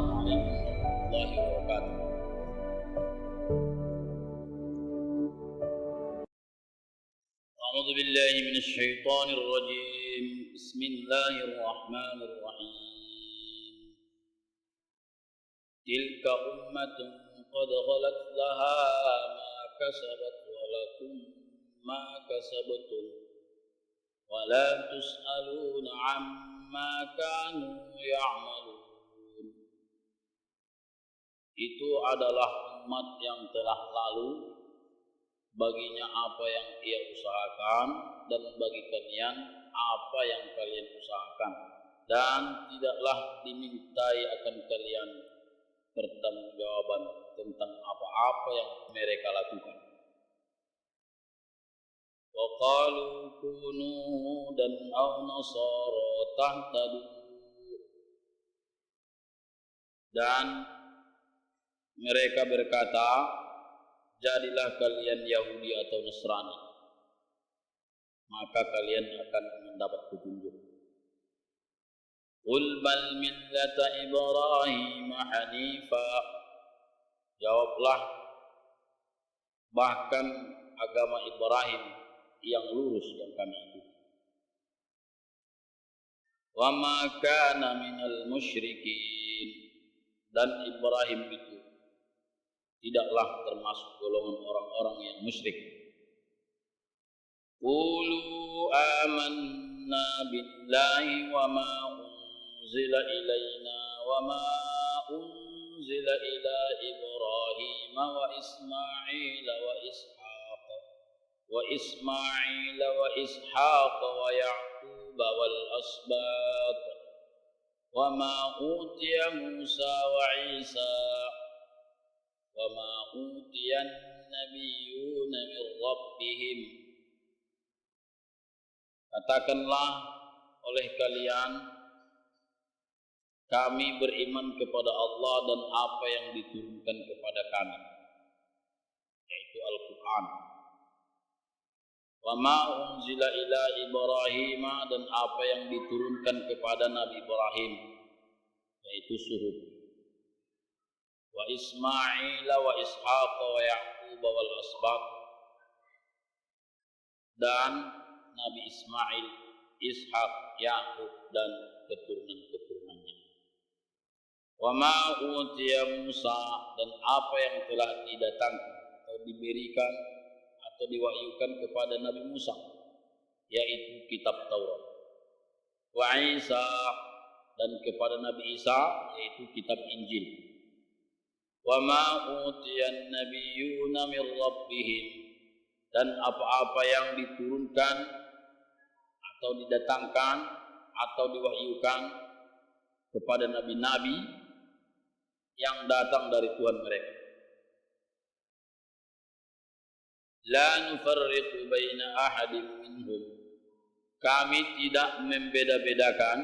Assalamualaikum warahmatullahi wabarakatuh. A'udzu billahi minasy syaithanir rajim. Bismillahirrahmanirrahim. Tilka ummatun qad khalat laha ma kasabat wa lakum ma kasabtum wa la tus'aluna 'amma kanu ya'malun. Itu adalah umat yang telah lalu, baginya apa yang ia usahakan, dan bagi kalian apa yang kalian usahakan, dan tidaklah dimintai akan kalian pertanggungjawaban tentang apa-apa yang mereka lakukan. Wa qalu kunu hudan aw nasara tahtadu, dan mereka berkata, jadilah kalian Yahudi atau Nasrani, maka kalian akan mendapat petunjuk. Qul bal millata Ibrahim hanifa, jawablah, bahkan agama Ibrahim yang lurus yang kami ikuti. Wa ma kana minal musyrikin, dan Ibrahim itu tidaklah termasuk golongan orang-orang yang musyrik. Qulu amanna billahi wa ma unzila ilaina wa ma unzila ila Ibrahim wa Ismail wa Ishaq wa Ya'qub wal asbat wa ma utiya Musa wa Isa wa ma utiyan nabiyyuna min rabbihim. Katakanlah oleh kalian, kami beriman kepada Allah dan apa yang diturunkan kepada kami, yaitu Al-Quran. Wa ma unzila ila Ibrahim, dan apa yang diturunkan kepada Nabi Ibrahim, yaitu suhuf. Wa Ismail wa Ishaq wa Ya'qub wal asbaq, dan Nabi Ismail, Ishaq, Ya'qub dan keturunan-keturunannya. Wa ma utiya Musa, dan apa yang telah didatangkan atau diberikan atau diwahyukan kepada Nabi Musa, yaitu kitab Taurat. Wa Isa, dan kepada Nabi Isa, yaitu kitab Injil. Wa ma utiyan nabiyyuna min rabbihim, dan apa-apa yang diturunkan atau didatangkan atau diwahyukan kepada nabi-nabi yang datang dari Tuhan mereka. La nufarriqu baina ahadin minhum, kami tidak membeda-bedakan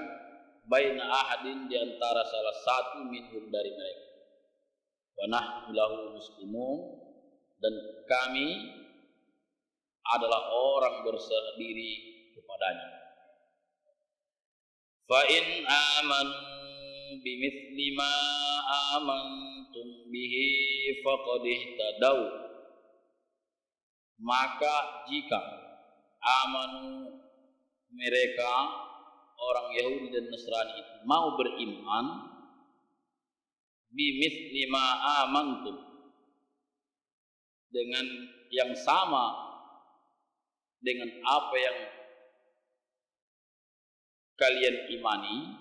baina ahadin, di antara salah satu minhum dari mereka. Wa nahnu lahu muslimun, dan kami adalah orang berserah diri kepadanya. Fa in amanu bimithli ma amantum bihi faqad ihtadaw, maka jika amanu, mereka orang Yahudi dan Nasrani itu mau beriman, bimithli ma amantum, dengan yang sama dengan apa yang kalian imani,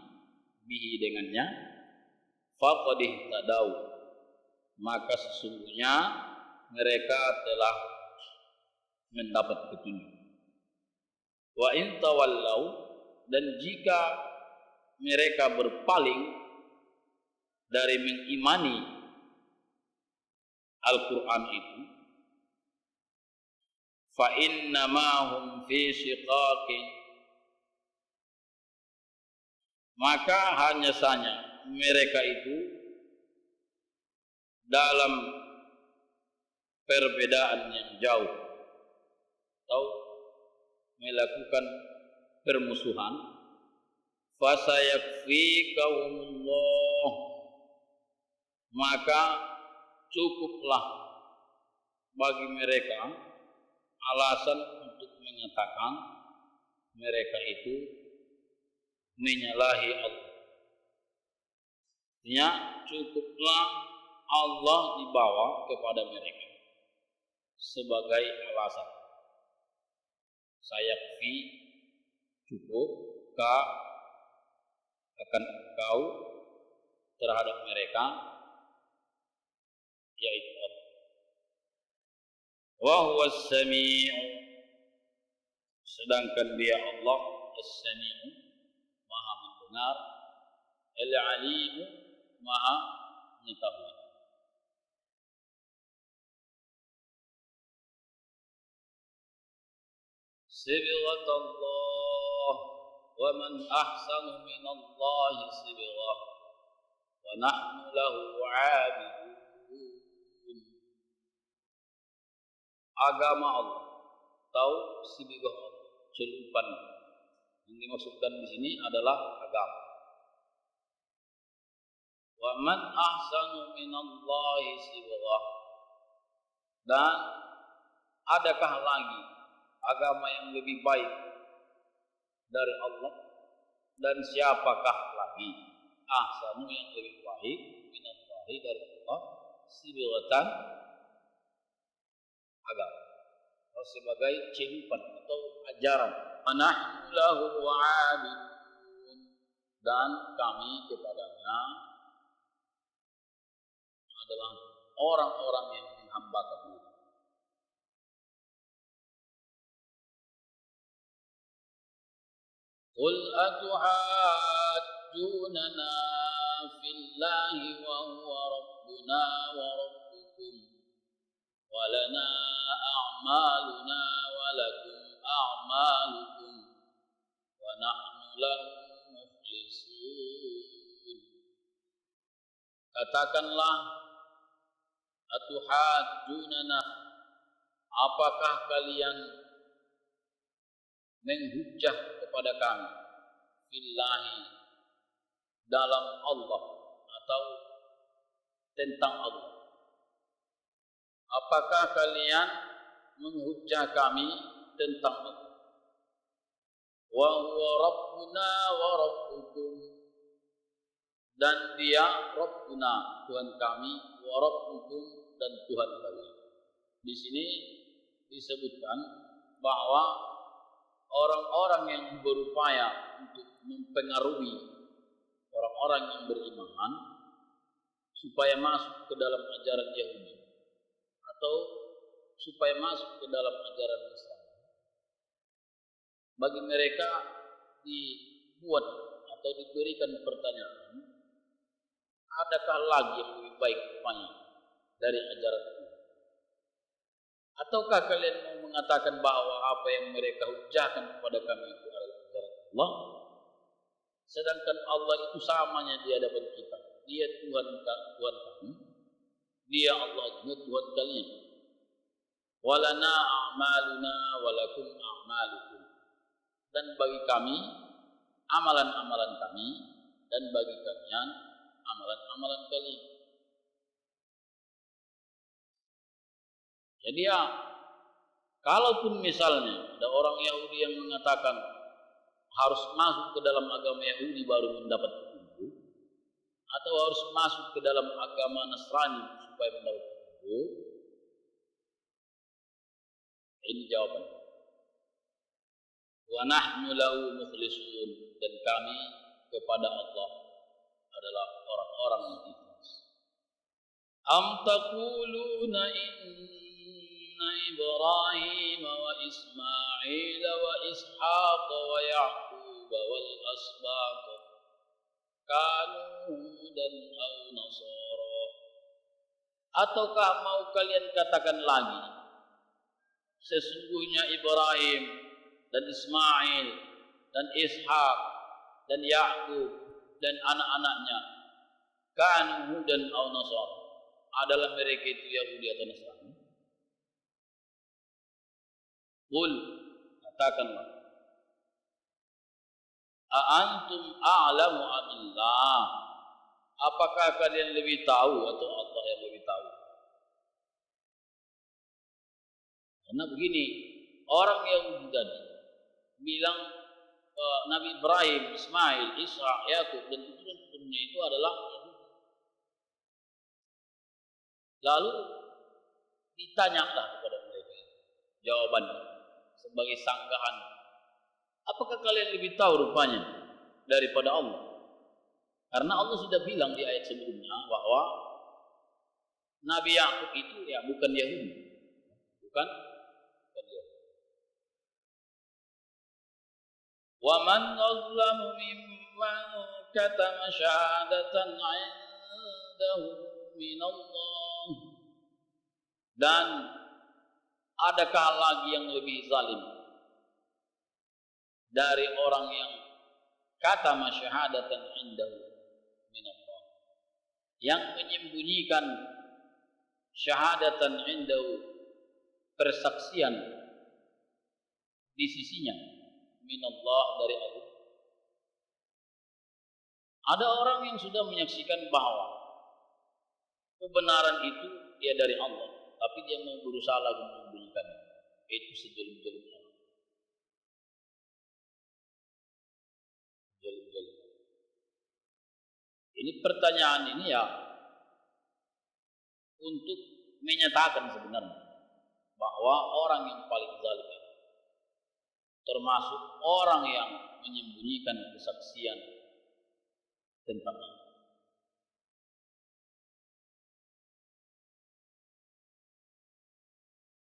bihi dengannya, faqad ihtadaw, maka sesungguhnya mereka telah mendapat petunjuk. Wa in tawallau, dan jika mereka berpaling dari mengimani Al-Quran itu, fa innama hum fi shiqaqin, maka hanya saja mereka itu dalam perbedaan yang jauh atau melakukan permusuhan. Fasayakfikahumullah, maka cukuplah bagi mereka alasan untuk mengatakan mereka itu menyalahi Allah. Artinya cukuplah Allah dibawa kepada mereka sebagai alasan. Sayakfi, cukup, ka akan engkau terhadap mereka, yaitu Allah. Wa huwa as-sami'u, sedangkan dia Allah as-sami'u, maha mendengar, al-alimu, maha mengetahui. Sibghat Allah, wa man ahsanu min Allah sibghah, wa nahnu lahu 'abidun. Agama Allah, tahu sibghah Allah, celupan. Yang dimaksudkan di sini adalah agama. Wa man ahsanu min Allah sibghah. Dan adakah lagi agama yang lebih baik dari Allah? Dan siapakah lagi ahsanu yang lebih baik minallahi dari Allah sibghatan agama, atau sebagai celupan atau ajaran. Nahnu lahu 'abidun, dan kami kepadanya adalah orang-orang yang menghambakan diri. Qul atuhajjunana fillahi wa huwa rabbuna wa rabbukum wa lana a'maluna wa lakum a'malukum wa nahnu lahu mukhlisun. Katakanlah, atuhajjunana, apakah kalian menghujjah kepada kami fillahi, dalam Allah atau tentang Allah? Apakah kalian menghujjah kami tentang Allah? Wa huwa rabbuna wa rabbukum, dan dia Rabbuna, Tuhan kami, wa rabbukum, dan Tuhan kalian. Di sini disebutkan bahwa orang-orang yang berupaya untuk mempengaruhi orang-orang yang beriman supaya masuk ke dalam ajaran Yahudi atau supaya masuk ke dalam ajaran Islam, bagi mereka dibuat atau diberikan pertanyaan, adakah lagi yang lebih baik rupanya dari ajaran ini? Ataukah kalian mau mengatakan bahwa apa yang mereka hujahkan kepada kami itu adalah ajaran Allah, sedangkan Allah itu samanya di hadapan kita, dia Tuhan kami, dia Allah juga Tuhan kalian. Walana a'maluna walakum a'malukum, dan bagi kami amalan-amalan kami, dan bagi kalian amalan-amalan kalian. Jadi ya, kalaupun misalnya ada orang Yahudi yang mengatakan harus masuk ke dalam agama Yahudi baru mendapat petunjuk, atau harus masuk ke dalam agama Nasrani supaya mendapat petunjuk, ini jawabannya. Wa nahnu lahu mukhlisun, dan kami kepada Allah adalah orang-orang yang ikhlas. Am taquluna inna Ibrahim wa Ismail wa Ishaq wa Ya'qub wal asbaq kanu hudan aw nasara. Ataukah mau kalian katakan lagi, sesungguhnya Ibrahim dan Ismail dan Ishak dan Ya'qub dan anak-anaknya kanu hudan aw nasara, adalah mereka itu Yahudi atau Nasrani? Qul, katakanlah, a antum a'lamu amillah, apakah kalian lebih tahu atau Allah yang lebih tahu? Karena begini, orang Yahudi tadi bilang Nabi Ibrahim, Ismail, Ishak, Yakub dan turun-turunnya itu adalah Yahudi. Lalu ditanyalah kepada mereka jawabannya sebagai sanggahan. Apakah kalian lebih tahu rupanya daripada Allah? Karena Allah sudah bilang di ayat sebelumnya bahwa Nabi Yakub itu ya bukan Yahudi. Bukan Yahudi. Wa man azlamu mimman katama syahadatan 'indahu min Allah. Dan adakah lagi yang lebih zalim dari orang yang katama syahadatan 'indahu min Allah, yang menyembunyikan syahadatan 'indahu, persaksian di sisinya, min Allah, dari Allah. Ada orang yang sudah menyaksikan bahwa kebenaran itu dia dari Allah, tapi dia mau berusaha lagi menyembunyikan. Itu sejelim-jelimnya. Ini pertanyaan ini ya untuk menyatakan sebenarnya bahwa orang yang paling zalim termasuk orang yang menyembunyikan kesaksian tentang Allah.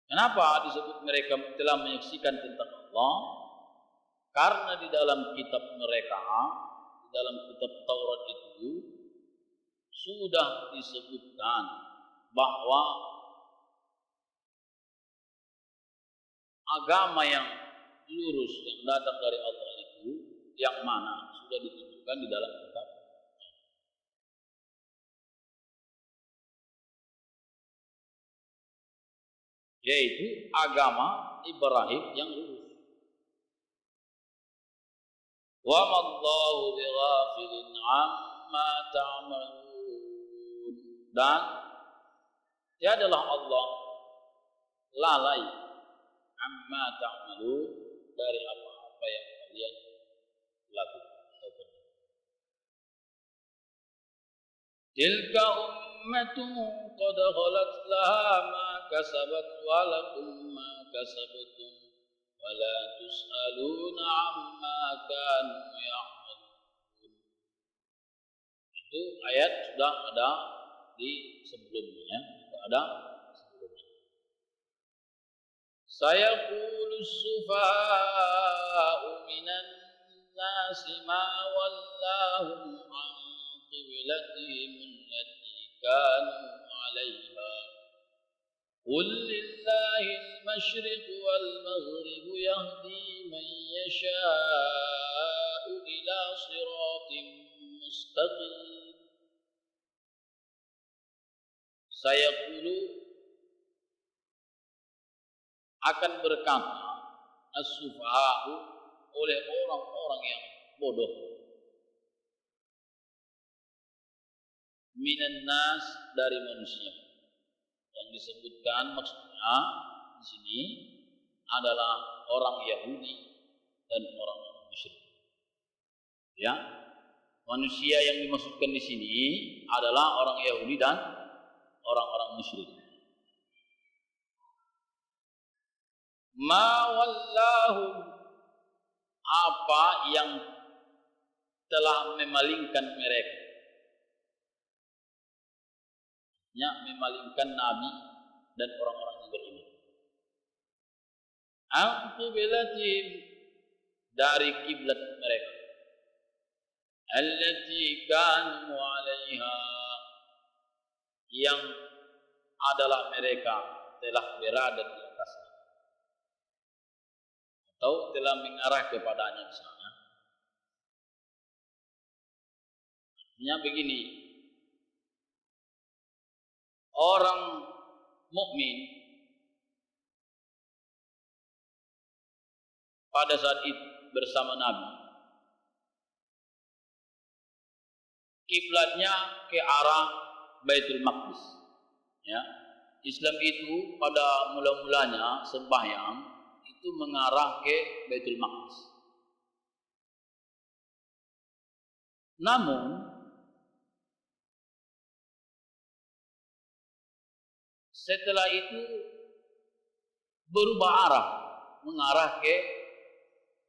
Kenapa disebut mereka telah menyaksikan tentang Allah? Karena di dalam kitab mereka, di dalam kitab Taurat itu sudah disebutkan bahwa agama yang lurus yang datang dari Allah itu yang mana sudah ditunjukkan di dalam kitab, yaitu agama Ibrahim yang lurus. Wa mallahu bighafilin amma ta'malun. Dan tiadalah Allah lalai amma ta'malun, dari apa-apa yang kalian lakukan. Tilka ummatun qad khalat laha ma kasabat wa lakum ma kasabtum wa la tus'aluna amma kanu ya'malun. Itu ayat sudah ada di sebelumnya, sudah ada sebelumnya. Sayaqulu as-sufaha'u minan nasi ma wallahum an qiblatihim allati kanu 'alayha. Qul lillahi al-masyriq wal maghrib yahdi man yasha'u ila siratin mustaqim. Sayaqulu, akan berkata, as-sufaha'u, oleh orang-orang yang bodoh, minan nas, dari manusia. Yang disebutkan maksudnya di sini adalah orang Yahudi dan orang-orang musyrik. Ya, manusia yang dimaksudkan di sini adalah orang Yahudi dan orang-orang musyrik. Ma wallahum, apa yang telah memalingkan mereka, ya, memalingkan Nabi dan orang-orang yang beriman. Al-qiblatihim, dari kiblat mereka, allati kanu 'alaiha, yang adalah mereka telah berada di atasnya atau telah mengarah kepadanya di sana. Artinya begini, orang mukmin pada saat itu bersama Nabi kiblatnya ke arah Baitul Maqdis. Ya. Islam itu pada mula-mulanya sembahyang itu mengarah ke Baitul Maqdis. Namun setelah itu berubah arah, mengarah ke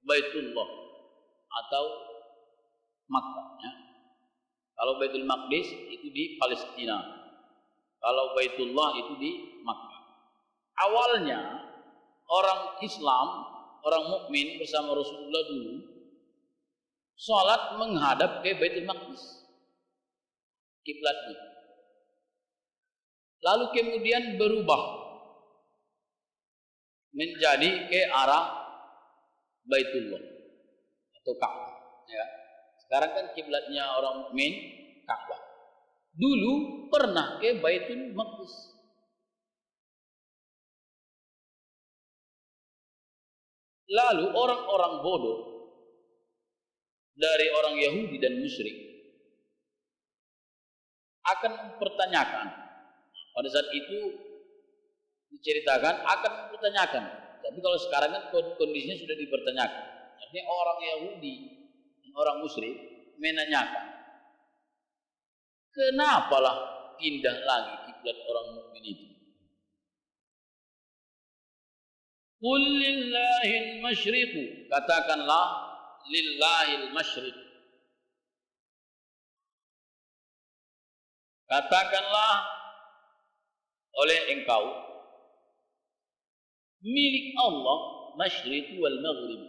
Baitullah atau Makkah. Ya. Kalau Baitul Maqdis itu di Palestina, kalau Baitullah itu di Makkah. Awalnya orang Islam, orang mukmin bersama Rasulullah dulu salat menghadap ke Baitul Maqdis, kiblatnya. Lalu kemudian berubah menjadi ke arah Baitullah atau Ka'bah. Ya. Sekarang kan kiblatnya orang mukmin Ka'bah. Dulu pernah ke Baitul Maqdis. Lalu orang-orang bodoh dari orang Yahudi dan musyrik akan mempertanyakan. Pada saat itu diceritakan akan mempertanyakan. Tapi kalau sekarang kan kondisinya sudah dipertanyakan. Artinya orang Yahudi dan orang musyrik menanyakan, kenapalah pindah lagi kiblat orang mukmin itu? Qul lillahil masyriqu, katakanlah lillahil masyriq. Katakanlah oleh engkau milik Allah masyriq wal maghrib,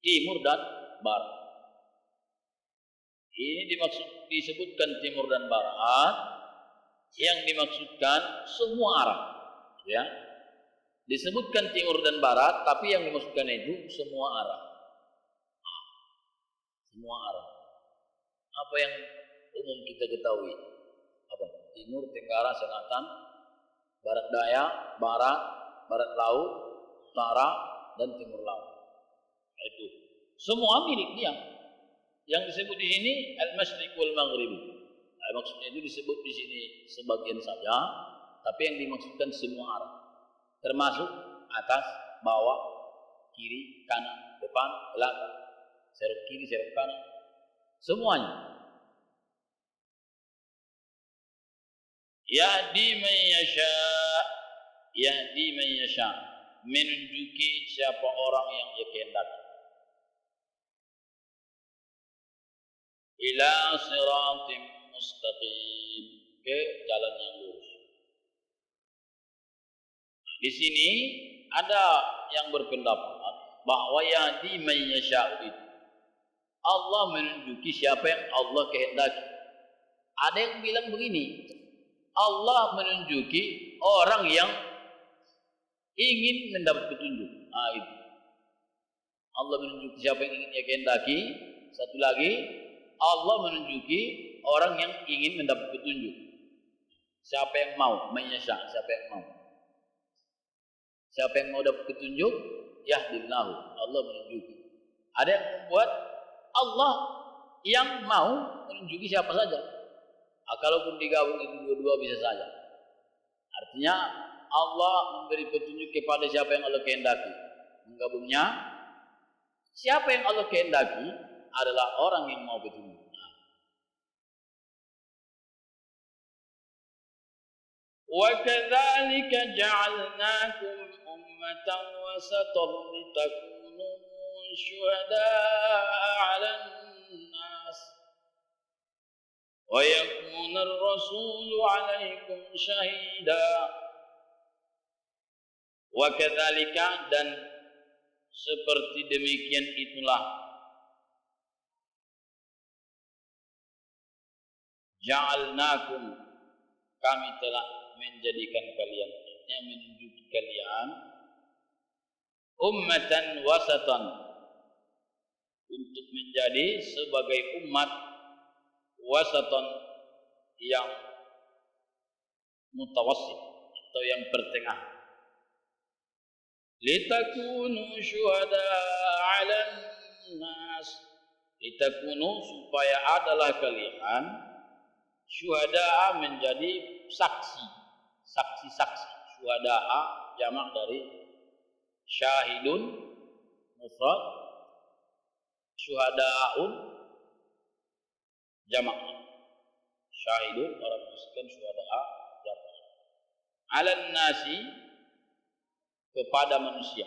timur dan barat. Ini disebutkan timur dan barat, yang dimaksudkan semua arah. Ya, disebutkan timur dan barat, tapi yang dimaksudkan itu semua arah. Semua arah. Apa yang umum kita ketahui? Apa? Timur, tenggara, selatan, barat daya, barat laut, utara, dan timur laut. Itu semua milik dia. Yang disebut di sini al-masyriq wal maghrib. Nah, maksudnya itu disebut di sini sebagian saja, tapi yang dimaksudkan semua arah. Termasuk atas, bawah, kiri, kanan, depan, belakang, serok kiri, serok kanan, semuanya. Yahdi man yasha, menunjuki siapa orang yang dia kehendaki. Ila siratim mustaqim, ke jalan yang lurus. Di sini ada yang berpendapat bahwa yahdi man yasha'u itu Allah menunjuki siapa yang Allah kehendaki. Ada yang bilang begini, Allah menunjuki orang yang ingin mendapat petunjuk. Itu. Allah menunjuki siapa yang ingin dia kehendaki. Satu lagi, Allah menunjuki orang yang ingin mendapat petunjuk. Siapa yang mau, menyesal, siapa yang mau. Siapa yang mau dapat petunjuk, yahdillahu, Allah menunjuki. Ada yang membuat Allah yang mau menunjuki siapa saja. Kalaupun digabung itu dua-dua bisa saja. Artinya Allah memberi petunjuk kepada siapa yang Allah kehendaki. Menggabungnya, siapa yang Allah kehendaki adalah orang yang mau petunjuk. وَكَذَلِكَ جَعَلْنَاكُمْ أُمَّةً وَسَطًا لِتَكُونُوا شُهَدَاءَ عَلَى النَّاسِ وَيَكُونَ الرَّسُولُ عَلَيْكُمْ شَهِيدًا. وَكَذَلِكَ, dan seperti demikian itulah ja'alnakum, kami telah menjadikan kalian, artinya menunjuki kalian, ummatan wasatan, untuk menjadi sebagai umat wasatan yang mutawassit atau yang bertengah. Litakunu syuhada 'alan nas, litakunu supaya adalah kalian syuhada'a menjadi saksi-saksi. Syuhada'a jamak dari syahidun mufrad, syuhada'un jamak. Syahidun orang menyaksikan, syuhada'a jamak. 'Alan nasi kepada manusia.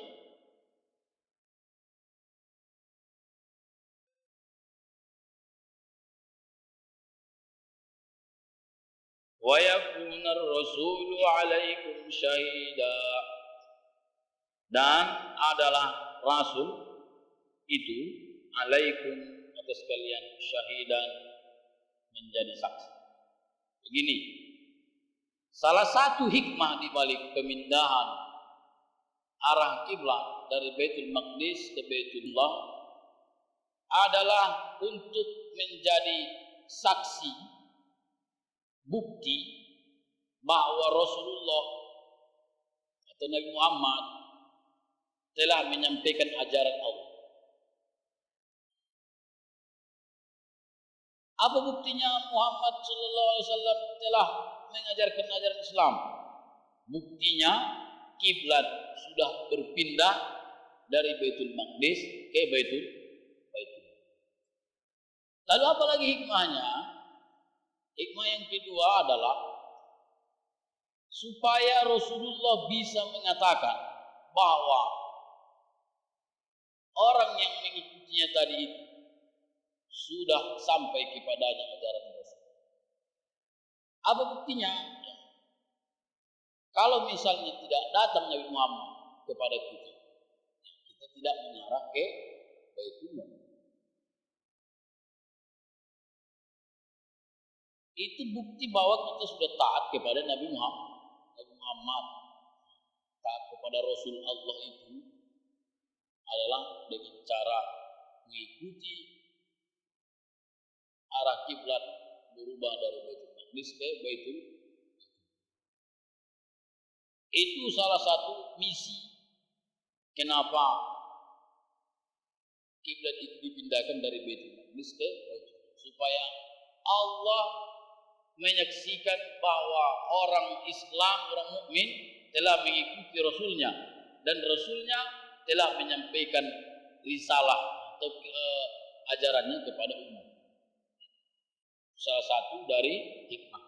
Wa yakuna ar-rasulu 'alaikum syahida, dan adalah rasul itu 'alaikum atas kalian syahidan menjadi saksi. Begini, salah satu hikmah di balik pemindahan arah kiblat dari Baitul Maqdis ke Baitullah adalah untuk menjadi saksi, bukti bahwa Rasulullah atau Nabi Muhammad telah menyampaikan ajaran Allah. Apa buktinya Muhammad sallallahu alaihi wasallam telah mengajarkan ajaran Islam? Buktinya kiblat sudah berpindah dari Baitul Maqdis ke Baitul. Lalu apa lagi hikmahnya? Hikmah yang kedua adalah supaya Rasulullah bisa mengatakan bahwa orang yang mengikutinya tadi itu sudah sampai kepadanya ajaran Rasul. Apa buktinya? Kalau misalnya tidak datang Nabi Muhammad kepada kita, kita tidak mengarah ke Baitullah. Itu bukti bahwa kita sudah taat kepada Nabi Muhammad. Taat kepada Rasul Allah itu adalah dengan cara mengikuti arah kiblat berubah dari Baitul Maqdis ke Baitul. Itu salah satu misi kenapa kiblat itu dipindahkan dari Baitul Maqdis ke Baitul, supaya Allah menyaksikan bahwa orang Islam, orang mukmin telah mengikuti Rasulnya, dan Rasulnya telah menyampaikan risalah atau ajarannya kepada umat. Salah satu dari hikmah.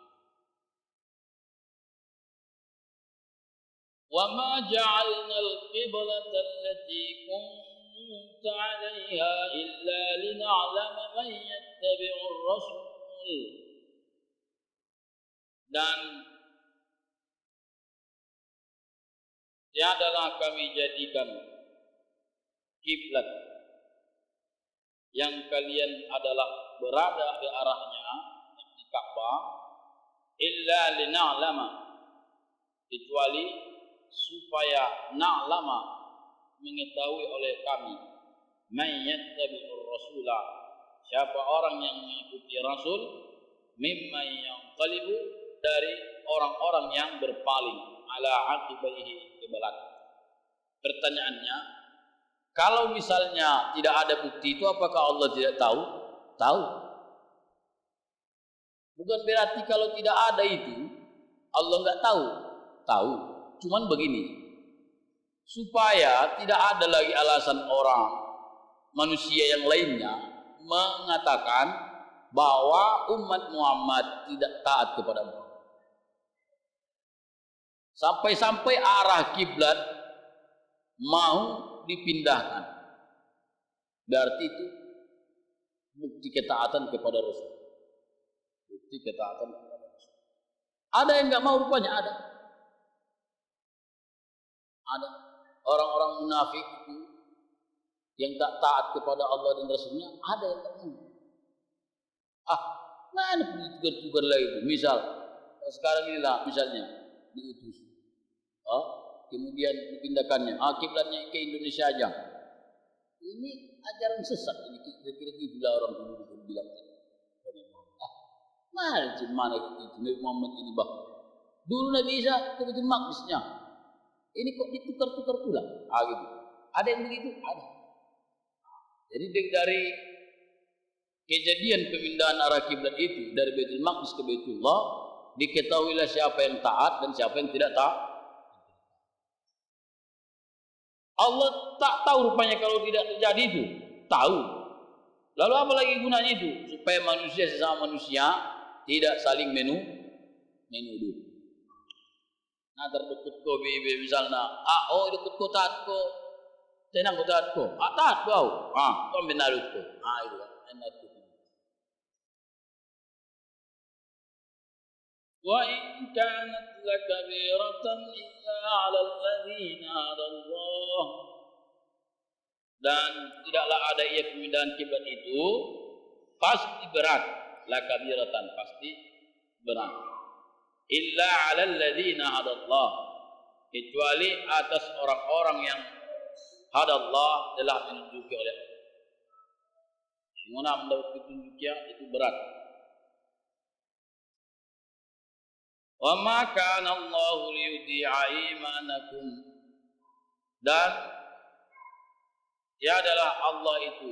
Wa ma ja'alna al-qiblata allati kunta 'alayha illa lina'lama man yattabi'u ar-rasul. Dan tiadalah kami jadikan kiblat yang kalian adalah berada ke arahnya di Ka'bah illa lina'lama, kecuali supaya na'lama mengetahui oleh kami man yattabi'ur rasula, siapa orang yang mengikuti Rasul, mimman yanqalibu, dari orang-orang yang berpaling ala aqibaihi ke belakang. Pertanyaannya, kalau misalnya tidak ada bukti itu, apakah Allah tidak tahu? Tahu. Bukan berarti kalau tidak ada itu Allah enggak tahu. Tahu. Cuman begini, supaya tidak ada lagi alasan orang manusia yang lainnya mengatakan bahwa umat Muhammad tidak taat kepada Muhammad. Sampai-sampai arah kiblat mau dipindahkan. Berarti itu bukti ketaatan kepada Rasul. Bukti ketaatan kepada Rasul. Ada yang enggak mau rupanya, ada. Ada orang-orang munafik itu yang tak taat kepada Allah dan Rasulnya, ada yang tak mau. Mana tugas-tugas lagi? Misal sekarang inilah misalnya diutus, kemudian dipindahkannya, kiblatnya ke Indonesia aja. Ini ajaran sesat. Ini kira-kira gitulah orang dulu bilang. Mana itu Nabi Muhammad ini bah? Dulu Nabi Isa ke Baitul Maqdisnya. Ini kok ditukar-tukar pula? Gitu. Ada yang begitu? Ada. Jadi dari kejadian pemindahan arah kiblat itu dari Baitul Maqdis ke Baitullah, diketahuilah siapa yang taat dan siapa yang tidak taat. Allah tak tahu rupanya kalau tidak terjadi itu. Tahu. Lalu apa lagi gunanya itu? Supaya manusia sesama manusia tidak saling menuduh. Nah, terdekut ko bibi misalnya, oh dekut ko taat ko, tenang ko taat ko, taat ko, kau menarut ko, itu kan, enak ko. Wa in kanat lakabiratan illa 'alal ladzina hadallah. Dan tidaklah ada ia pemindahan kiblat itu pasti berat, lakabiratan pasti berat. Illa 'alal ladzina hadallah, kecuali atas orang-orang yang hadallah telah menunjuki oleh Allah. Gimana mendapat petunjuknya itu berat. Wa ma kana Allahu liyudhi'a imanakum, dan ya adalah Allah itu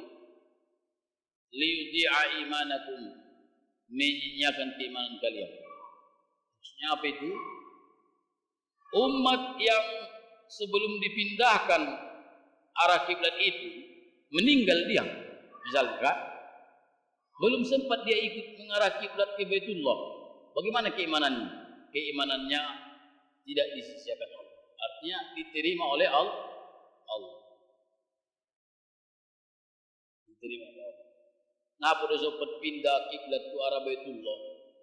liyudhi'a imanakum, menyia-nyiakan keimanan kalian. Maksudnya apa itu? Umat yang sebelum dipindahkan arah kiblat itu meninggal dia, misalkan belum sempat dia ikut mengarah kiblat ke Baitullah, bagaimana keimanannya? Keimanannya tidak disia-siakan Allah, artinya diterima oleh Allah. Diterima oleh Allah. Nah, pada sempat pindah kiblat ke arah Baitullah,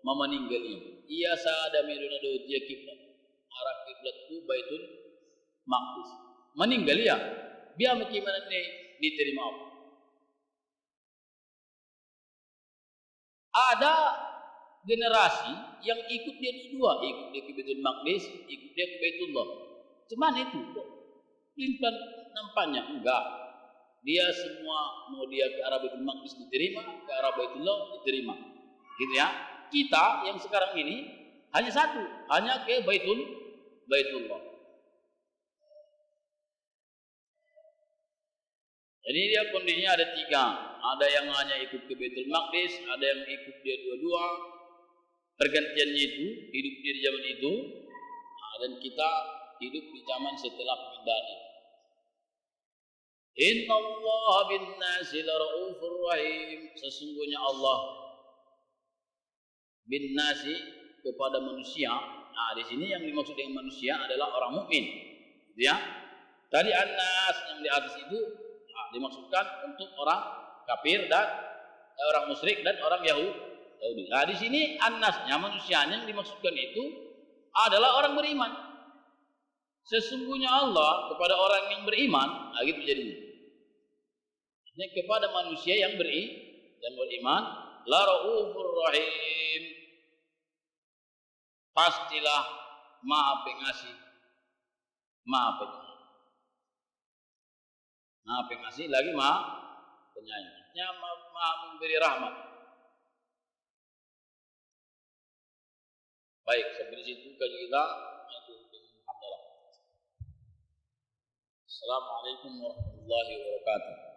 mama meninggalnya. Ia sada meduna do dia kiblat. Arah kiblat ku Baitul Maqdis. Meninggal ya. Biar bagaimana ini diterima Allah. Ada generasi yang ikut dia dua, ikut dia ke Baitul Maqdis, ikut dia ke Baitullah. Cuman itu kok pelan nampaknya enggak. Dia semua mau dia ke arah Baitul Maqdis diterima, ke arah Baitullah diterima. Gitu ya. Kita yang sekarang ini hanya satu, hanya ke Baitullah. Jadi dia kondisinya ada tiga. Ada yang hanya ikut ke Baitul Maqdis, ada yang ikut dia dua-dua. Pergantiannya itu, hidup dia di zaman itu, dan kita hidup di zaman setelah pemindahan itu. Inna Allah bin nasi laraufur rahim. Sesungguhnya Allah bin nasi kepada manusia. Nah, di sini yang dimaksud dengan manusia adalah orang mukmin. Ya. Tadi an-nas yang di atas itu dimaksudkan untuk orang kafir dan orang musyrik dan orang Yahudi. Nah, di sini an-nasnya manusianya yang dimaksudkan itu adalah orang beriman. Sesungguhnya Allah kepada orang yang beriman, gitu jadinya. Ini kepada manusia yang beriman, la raufur rahim. Pastilah Maha Pengasih, Maha Penyayang. Maha Pengasih lagi Maha Penyayang. Maha memberi rahmat. Baik, sampai situ kaji kita. Assalamualaikum warahmatullahi wabarakatuh.